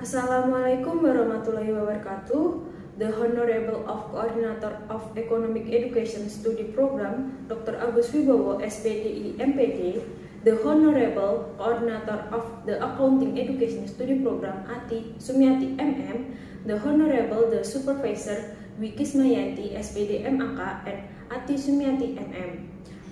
Assalamualaikum warahmatullahi wabarakatuh. The Honorable of Coordinator of Economic Education Study Program, Dr. Agus Wibowo, SPDI MPD, the Honorable Coordinator of the Accounting Education Study Program, Ati Sumiati MM, the Honorable the Supervisor, Wikismayanti, SPD MAK, and Ati Sumiati MM.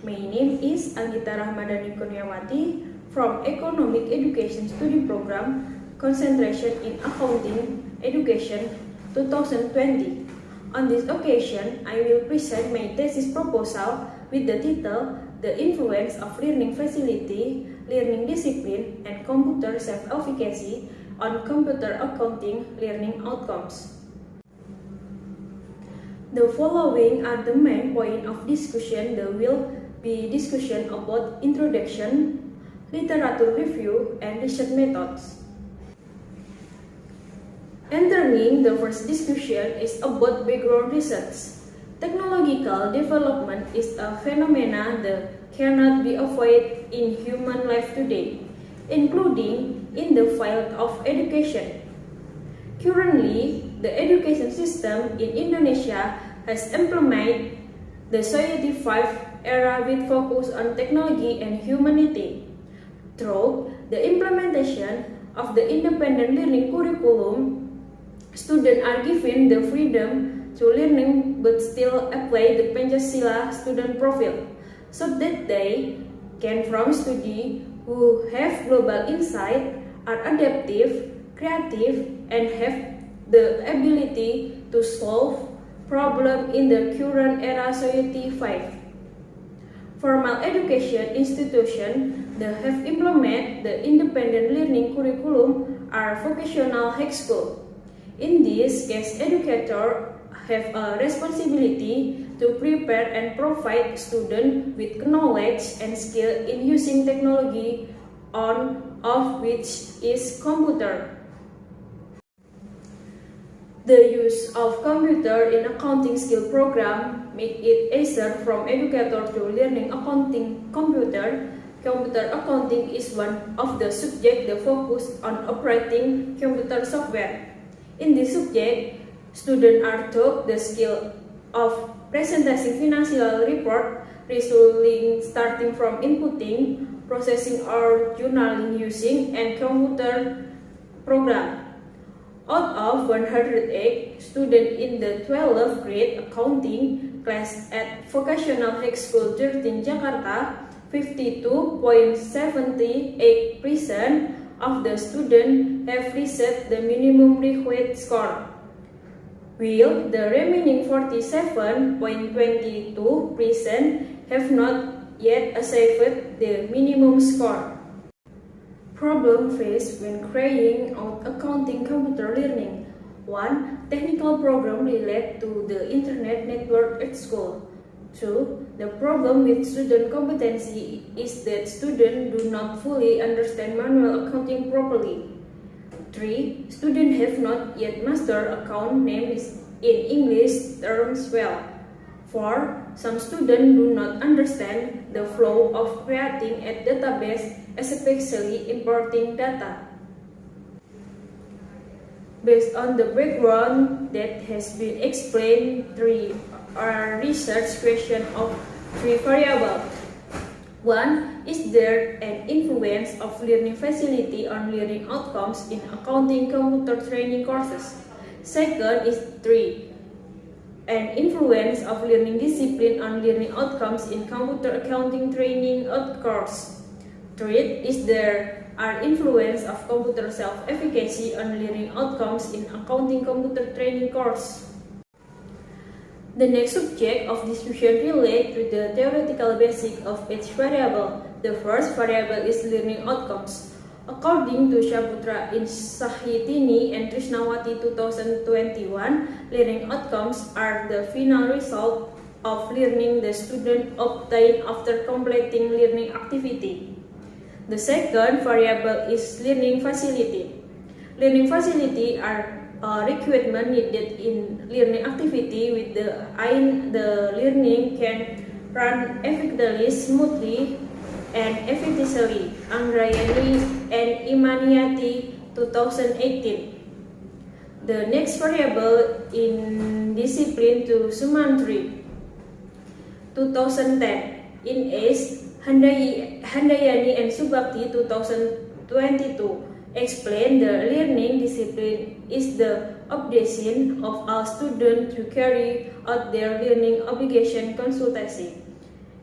My name is Anggita Rahmadani Kurniawati from Economic Education Study Program, Concentration in Accounting Education 2020. On this occasion, I will present my thesis proposal with the title The Influence of Learning Facility, Learning Discipline, and Computer Self-Efficacy on Computer Accounting Learning Outcomes. The following are the main points of discussion. There will be discussion about introduction, literature review, and research methods. Entering the first discussion is about background research. Technological development is a phenomenon that cannot be avoided in human life today, including in the field of education. Currently, the education system in Indonesia has implemented the Society 5 era with focus on technology and humanity. Through the implementation of the independent learning curriculum, students are given the freedom to learning but still apply the Pancasila student profile so that they can from study who have global insight, are adaptive, creative, and have the ability to solve problems in the current era Society 5. Formal education institutions that have implemented the independent learning curriculum are vocational high school. In this case, educators have a responsibility to prepare and provide students with knowledge and skill in using technology, on of which is computer. The use of computer in accounting skill program make it easier from educator to learning accounting computer. Computer accounting is one of the subjects that focus on operating computer software. In this subject, students are taught the skill of presenting financial report, resulting starting from inputting, processing or journaling using and computer program. Out of 108 students in the 12th grade accounting class at Vocational High School 13 Jakarta, 52.78% of the students have reached the minimum required score, while the remaining 47.22% have not yet achieved the minimum score. Problem faced when carrying out accounting computer learning. 1. Technical problem related to the internet network at school. 2. The problem with student competency is that students do not fully understand manual accounting properly. 3. Students have not yet mastered account names in English terms well. 4. Some students do not understand the flow of creating a database, especially importing data. Based on the background that has been explained, three are research questions of three variables. 1. Is there an influence of learning facility on learning outcomes in accounting computer training courses? Second is 3. An influence of learning discipline on learning outcomes in computer accounting training course. Third is there are influence of computer self-efficacy on learning outcomes in accounting computer training course. The next subject of discussion relates to the theoretical basic of each variable. The first variable is learning outcomes. According to Saputra Insahitini and Trisnawati 2021, learning outcomes are the final result of learning the student obtained after completing learning activity. The second variable is learning facility. Learning facility are requirement needed in learning activity with the aim the learning can run effectively, smoothly, and efficiently. Angrayani and Imaniati 2018. The next variable in discipline to Sumantri 2010 in ACE Handayani and Subakti 2022 explain the learning discipline is the obligation of all students to carry out their learning obligation consultancy.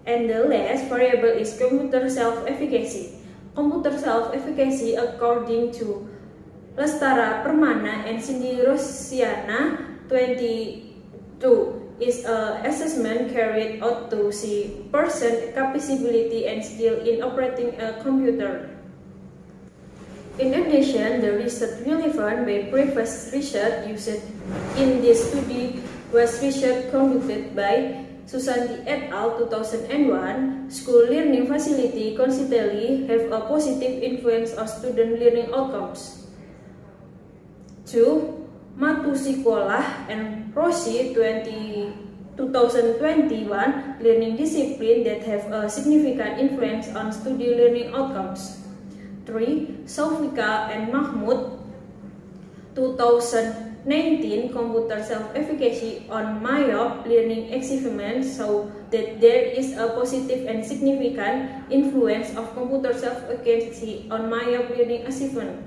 And the last variable is computer self-efficacy. Computer self-efficacy according to Lestara Permana and Cindy Rosiana 22 is an assessment carried out to see person capability and skill in operating a computer. In addition, the research relevant by previous research used in this study was research conducted by Susanti et al. 2001. School learning facility consistently have a positive influence on student learning outcomes. 2. Matusikolah and Rossi 2021 learning discipline that have a significant influence on student learning outcomes. 3. Saufika and Mahmud 2019 computer self-efficacy on MYOP learning achievements show that there is a positive and significant influence of computer self-efficacy on MYOP learning achievement.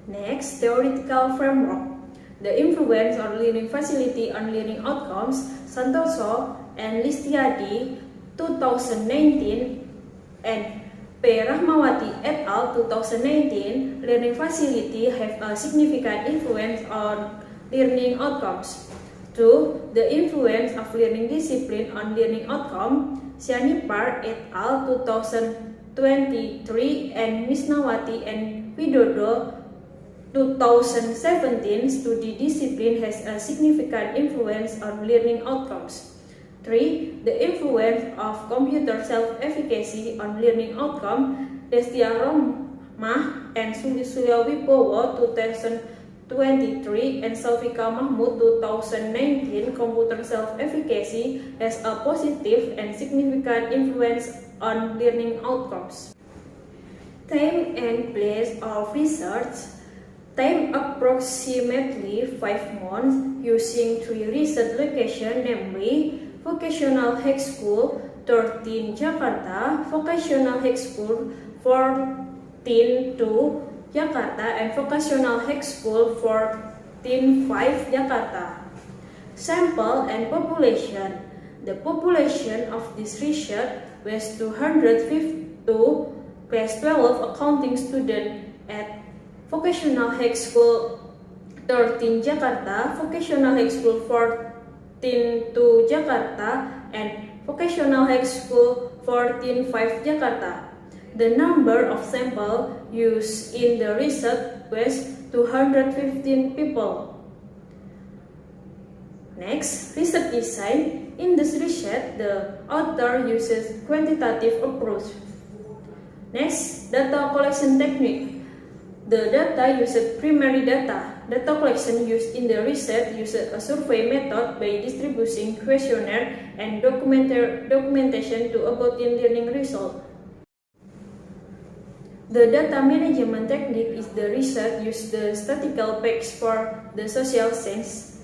Next, theoretical framework. The influence of learning facility on learning outcomes, Santoso and Listiadi 2019 and P. Rahmawati et al. 2019, learning facility have a significant influence on learning outcomes. 2. The influence of learning discipline on learning outcome, Sianipar et al. 2023 and Misnawati and Widodo 2017 study discipline has a significant influence on learning outcomes. 3. The influence of computer self-efficacy on learning outcome, Destia Romah and Surya Wibowo 2023 and Saufika Mahmud 2019 computer self-efficacy has a positive and significant influence on learning outcomes. Time and place of research. Time approximately 5 months using 3 research locations, namely Vocational High School 13 Jakarta, Vocational High School 14 2 Jakarta, and Vocational High School 14 5 Jakarta. Sample and population. The population of this research was 252 class 12 accounting students at Vocational High School 13 Jakarta, Vocational High School 14 2 Jakarta, and Vocational High School 14 5 Jakarta. The number of samples used in the research was 215 people. Next, research design. In this research, the author uses quantitative approach. Next, data collection technique. The data used primary data. Data collection used in the research uses a survey method by distributing questionnaire and documentation to obtain learning result. The data management technique is the research used the statistical package for the social science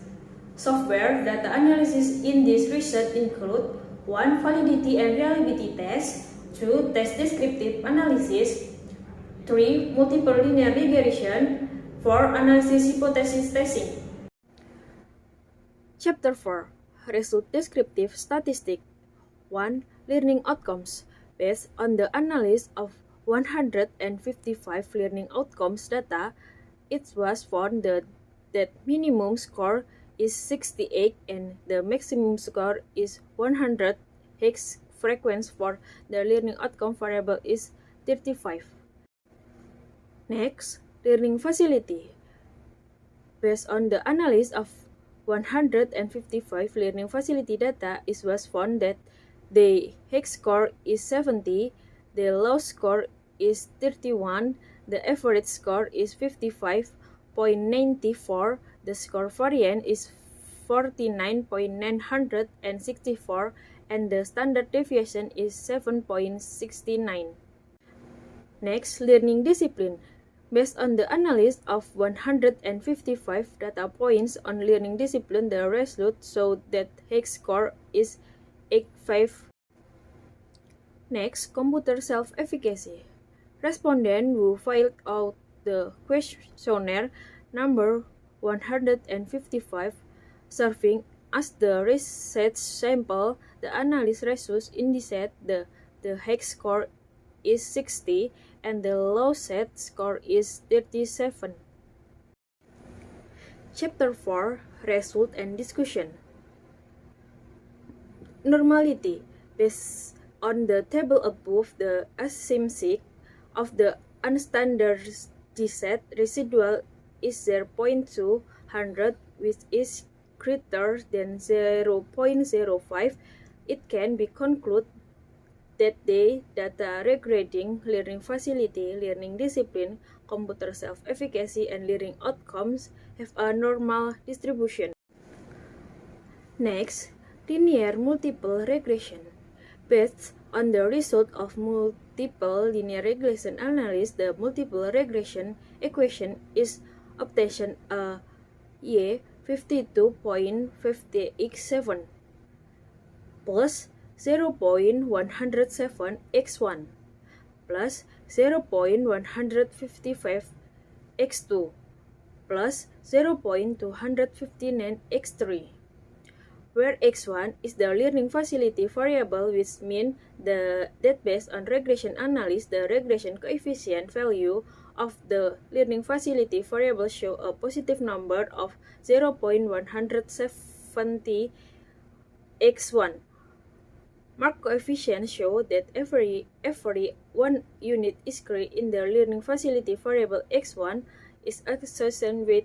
software. Data analysis in this research include 1. Validity and reliability test, 2. Test descriptive analysis, 3. Multiple linear regression, 4. Analysis hypothesis testing. Chapter 4. Result Descriptive Statistics. 1. Learning Outcomes. Based on the analysis of 155 learning outcomes data, it was found that minimum score is 68 and the maximum score is 100. Higgs frequency for the learning outcome variable is 35. Next, learning facility. Based on the analysis of 155 learning facility data, it was found that the Higgs score is 70, the low score is 31, the average score is 55.94, the score variance is 49.964, and the standard deviation is 7.69. Next, learning discipline. Based on the analysis of 155 data points on learning discipline, the result showed that H score is 85. Next, computer self-efficacy. Respondents who filled out the questionnaire number 155 serving as the research sample, the analysis results indicate the H score is 60 and the low set score is 37. Chapter 4 Result and Discussion. Normality. Based on the table above, the assumption of the unstandardized residual is 0.200, which is greater than 0.05. It can be concluded that the data regarding learning facility, learning discipline, computer self-efficacy, and learning outcomes have a normal distribution. Next, linear multiple regression. Based on the result of multiple linear regression analysis, the multiple regression equation is obtained Y 52.50x7 plus 0.107x1 plus 0.155x2 plus 0.259x3, where x1 is the learning facility variable, which means that based on regression analysis, the regression coefficient value of the learning facility variable show a positive number of 0.170x1. Mark coefficients show that every 1 unit increase in the learning facility variable x1 is associated with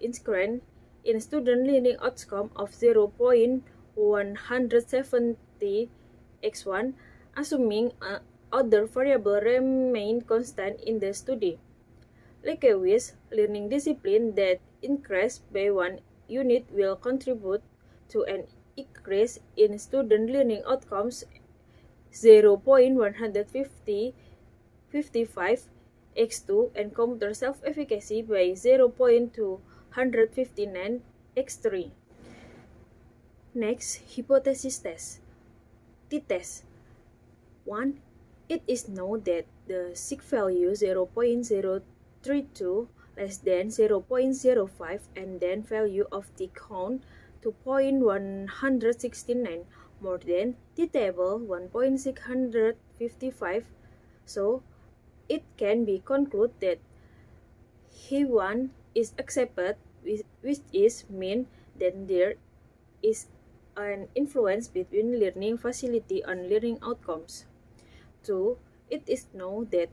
increment in student learning outcome of 0.170 x1, assuming other variables remain constant in the study. Likewise, learning discipline that increase by 1 unit will contribute to an increase in student learning outcomes 0.155 x2 and computer self-efficacy by 0.259 x3. Next, hypothesis test. T-test. 1. It is known that the sig value 0.032 less than 0.05 and then value of the count 2.169 more than the table 1.655. So, it can be concluded that H1 is accepted, which is mean that there is an influence between learning facility and learning outcomes. 2. It is known that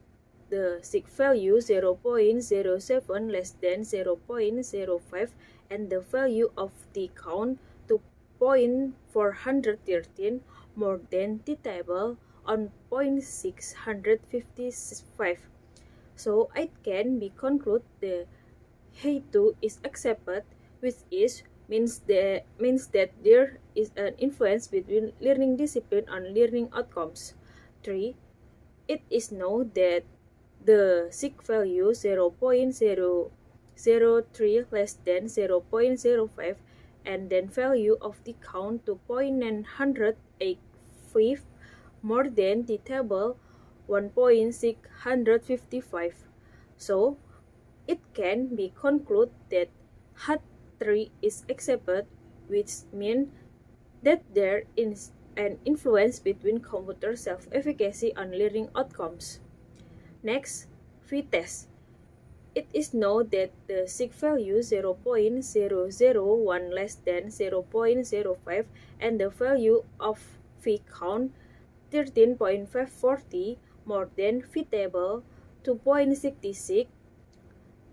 the sig value 0.07 less than 0.05 and the value of the count 2.413 more than the table on 0.655. So it can be concluded the H2 is accepted, which means that there is an influence between learning discipline and learning outcomes. 3. It is known that the sig value 0.003 less than 0.05 and then value of the count 2.985 more than the table 1.655. So, it can be concluded that H3 is accepted, which means that there is an influence between computer self-efficacy and learning outcomes. Next, V-test. It is known that the sig value 0.001 less than 0.05 and the value of V count 13.540 more than V table 2.66.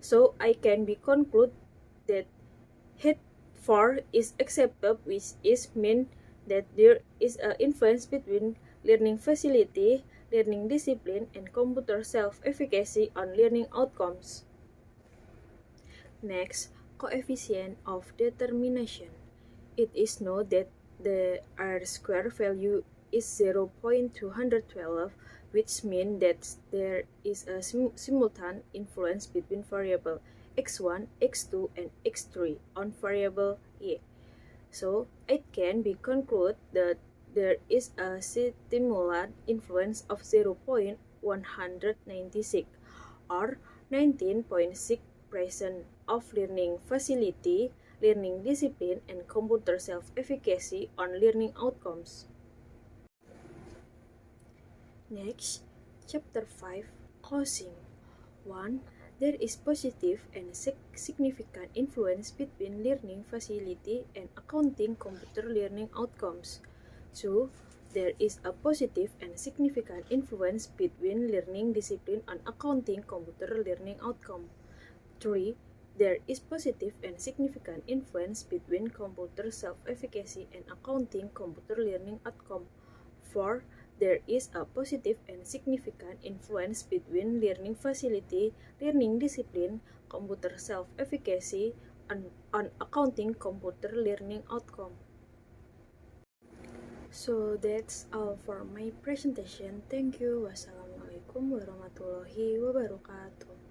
So I can be conclude that H4 is accepted, which is mean that there is an influence between learning facility, learning discipline, and computer self-efficacy on learning outcomes. Next, coefficient of determination. It is known that the R-square value is 0.212, which means that there is a simultaneous influence between variable x1, x2, and x3 on variable y. So it can be concluded that there is a stimulant influence of 0.196 or 19.6% of learning facility, learning discipline, and computer self-efficacy on learning outcomes. Next, Chapter 5, Closing. 1. There is positive and significant influence between learning facility and accounting computer learning outcomes. 2. There is a positive and significant influence between learning discipline and accounting computer learning outcome. 3. There is positive and significant influence between computer self-efficacy and accounting computer learning outcome. 4. There is a positive and significant influence between learning facility, learning discipline, computer self-efficacy, and on accounting computer learning outcome. So that's all for my presentation. Thank you. Wassalamualaikum warahmatullahi wabarakatuh.